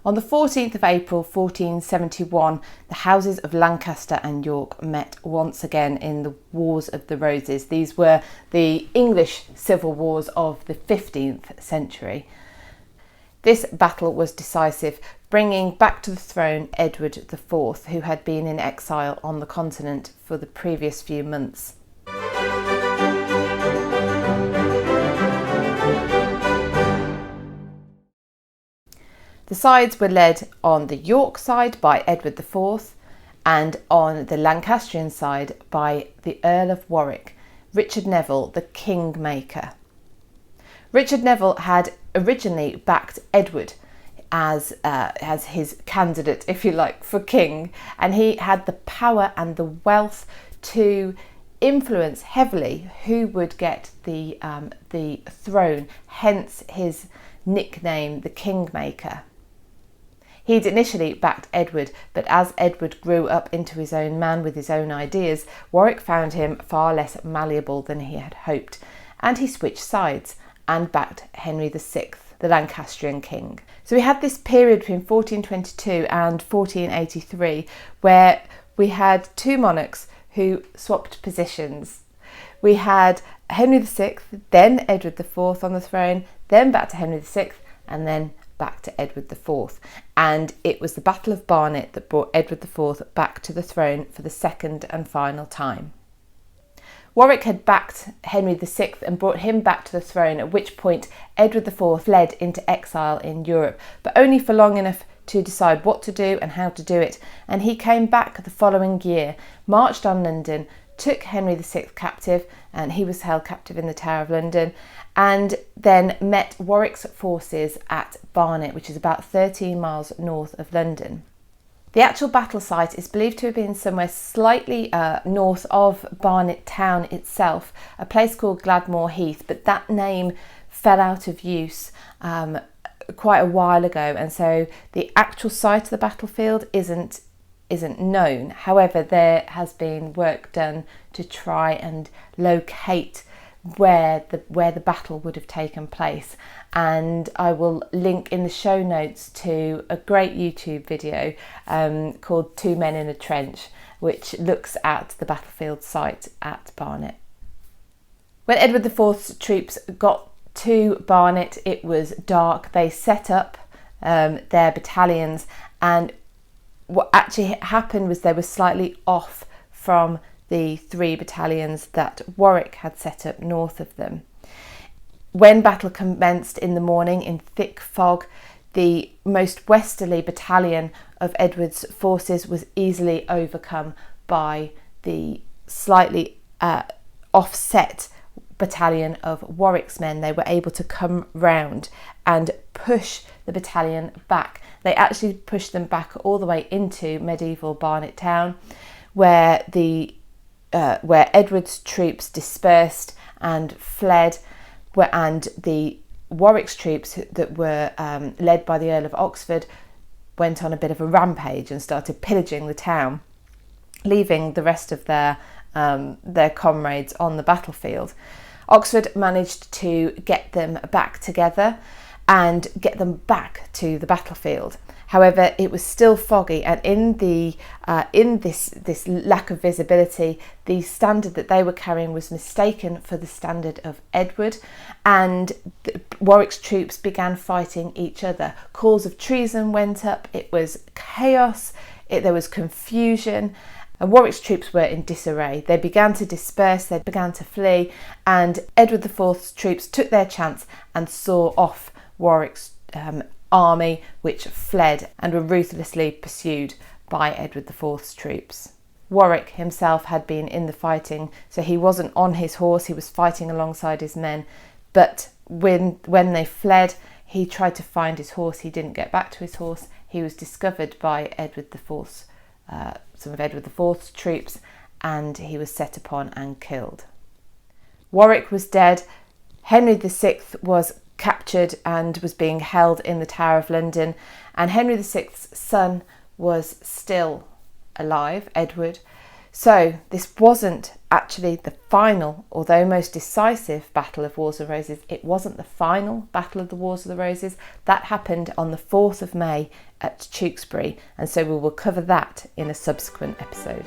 On the 14th of April 1471, the houses of Lancaster and York met once again in the Wars of the Roses. These were the English civil wars of the 15th century. This battle was decisive, bringing back to the throne Edward IV, who had been in exile on the continent for the previous few months. The sides were led on the York side by Edward IV and on the Lancastrian side by the Earl of Warwick, Richard Neville, the Kingmaker. Richard Neville had originally backed Edward as his candidate, if you like, for king, and he had the power and the wealth to influence heavily who would get the throne, hence his nickname, the Kingmaker. He'd initially backed Edward, but as Edward grew up into his own man with his own ideas, Warwick found him far less malleable than he had hoped, and he switched sides and backed Henry VI, the Lancastrian king. So we had this period between 1422 and 1483 where we had two monarchs who swapped positions. We had Henry VI, then Edward IV on the throne, then back to Henry VI, and then back to Edward IV. And it was the Battle of Barnet that brought Edward IV back to the throne for the second and final time. Warwick had backed Henry VI and brought him back to the throne, at which point Edward IV fled into exile in Europe, but only for long enough to decide what to do and how to do it. And he came back the following year, marched on London, took Henry VI captive, and he was held captive in the Tower of London, and then met Warwick's forces at Barnet, which is about 13 miles north of London. The actual battle site is believed to have been somewhere slightly north of Barnet town itself, a place called Gladmore Heath, but that name fell out of use quite a while ago, and so the actual site of the battlefield isn't known. However, there has been work done to try and locate where the battle would have taken place, and I will link in the show notes to a great YouTube video called Two Men in a Trench, which looks at the battlefield site at Barnet. When Edward IV's troops got to Barnet, it was dark. They set up their battalions, and what actually happened was they were slightly off from the three battalions that Warwick had set up north of them. When battle commenced in the morning in thick fog, the most westerly battalion of Edward's forces was easily overcome by the slightly offset battalion of Warwick's men. They were able to come round and push the battalion back. They actually pushed them back all the way into medieval Barnet town, where Edward's troops dispersed and fled, and the Warwick's troops that were led by the Earl of Oxford went on a bit of a rampage and started pillaging the town, leaving the rest of their comrades on the battlefield. Oxford managed to get them back together and get them back to the battlefield. However, it was still foggy, and in this lack of visibility, the standard that they were carrying was mistaken for the standard of Edward, and Warwick's troops began fighting each other. Calls of treason went up. It was chaos. There was confusion. And Warwick's troops were in disarray. They began to disperse, they began to flee, and Edward IV's troops took their chance and saw off Warwick's army, which fled and were ruthlessly pursued by Edward IV's troops. Warwick himself had been in the fighting, so he wasn't on his horse, he was fighting alongside his men, but when they fled, he tried to find his horse. He didn't get back to his horse. He was discovered by some of Edward IV's troops, and he was set upon and killed. Warwick was dead. Henry VI was captured and was being held in the Tower of London, and Henry VI's son was still alive, Edward. So this wasn't actually the final, although most decisive, Battle of Wars of the Roses. It wasn't the final Battle of the Wars of the Roses. That happened on the 4th of May at Tewkesbury, and so we will cover that in a subsequent episode.